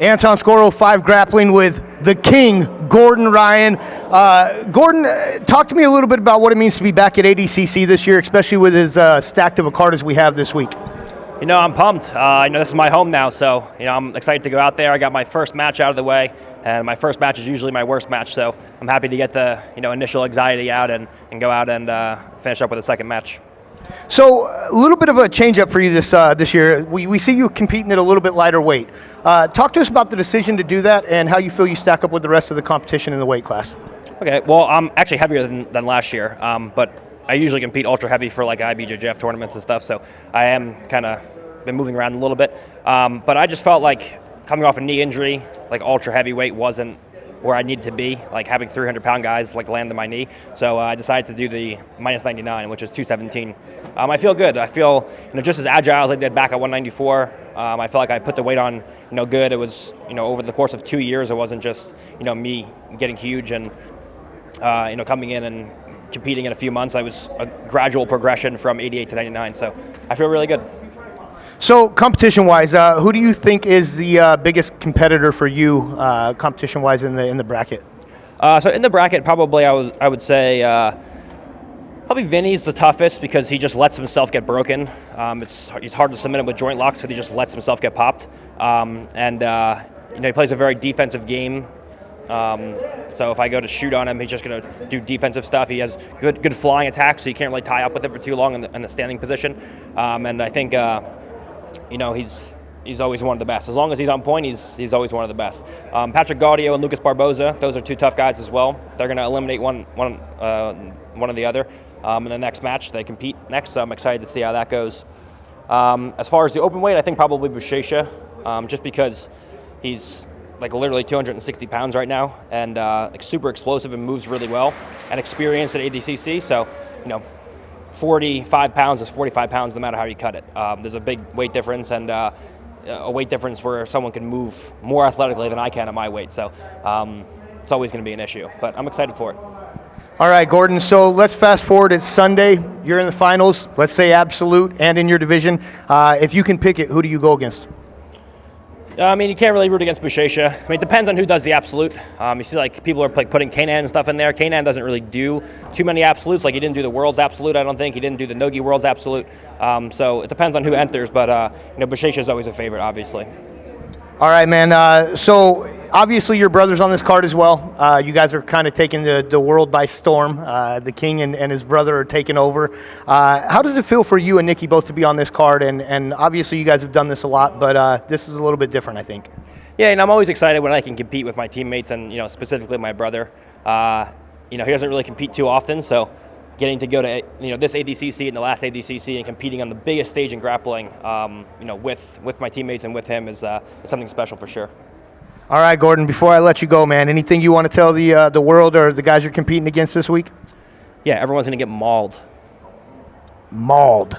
Anton Skoro, FiveGrappling with the king, Gordon Ryan. Gordon, talk to me a little bit about what it means to be back at ADCC this year, especially with as stacked of a card as we have this week. You know, I'm pumped. This is my home now, so I'm excited to go out there. I got my first match out of the way, and my first match is usually my worst match, so I'm happy to get the initial anxiety out and go out and finish up with a second match. So a little bit of a change up for you this year. We see you competing at a little bit lighter weight. Talk to us about the decision to do that and how you feel you stack up with the rest of the competition in the weight class. Okay, well, I'm actually heavier than last year, but I usually compete ultra heavy for like IBJJF tournaments and stuff, so I am kind of been moving around a little bit. But I just felt like coming off a knee injury, like ultra heavyweight wasn't where I needed to be, like having 300-pound guys like land on my knee. So I decided to do the minus 99, which is 217. I feel good. I feel just as agile as I did back at 194. I feel like I put the weight on good. It was over the course of 2 years. It wasn't just me getting huge and coming in and competing in a few months. I was a gradual progression from 88 to 99. So I feel really good. So competition-wise, who do you think is the biggest competitor for you, competition-wise, in the bracket? So in the bracket, probably I would say probably Vinny's the toughest because he just lets himself get broken. It's hard to submit him with joint locks because he just lets himself get popped, he plays a very defensive game. So if I go to shoot on him, he's just going to do defensive stuff. He has good flying attacks, so you can't really tie up with him for too long in the standing position. And I think he's always one of the best. As long as he's on point, he's always one of the best. Patrick Gaudio and Lucas Barboza, those are two tough guys as well. They're going to eliminate one or the other in the next match. They compete next, so I'm excited to see how that goes. As far as the open weight, I think probably Buchecha, just because he's like literally 260 pounds right now and like super explosive and moves really well and experienced at ADCC. So 45 pounds is 45 pounds no matter how you cut it. There's a big weight difference and a weight difference where someone can move more athletically than I can at my weight. So it's always going to be an issue, but I'm excited for it. All right, Gordon, so let's fast forward. It's Sunday. You're in the finals, let's say absolute, and in your division. If you can pick it, who do you go against? You can't really root against Buchecha. It depends on who does the absolute. You see, like, people are like putting Kanan and stuff in there. Kanan doesn't really do too many absolutes. Like, he didn't do the World's absolute, I don't think. He didn't do the Nogi World's absolute. So it depends on who enters, but Buchecha is always a favorite, obviously. All right, man. So obviously your brother's on this card as well. You guys are kind of taking the world by storm. The king and his brother are taking over. How does it feel for you and Nikki both to be on this card? And obviously you guys have done this a lot, but this is a little bit different, I think. Yeah, and I'm always excited when I can compete with my teammates and specifically my brother. He doesn't really compete too often, so getting to go to this ADCC and the last ADCC and competing on the biggest stage in grappling, with my teammates and with him is something special for sure. All right, Gordon, before I let you go, man, anything you want to tell the world or the guys you're competing against this week? Yeah, everyone's going to get mauled. Mauled.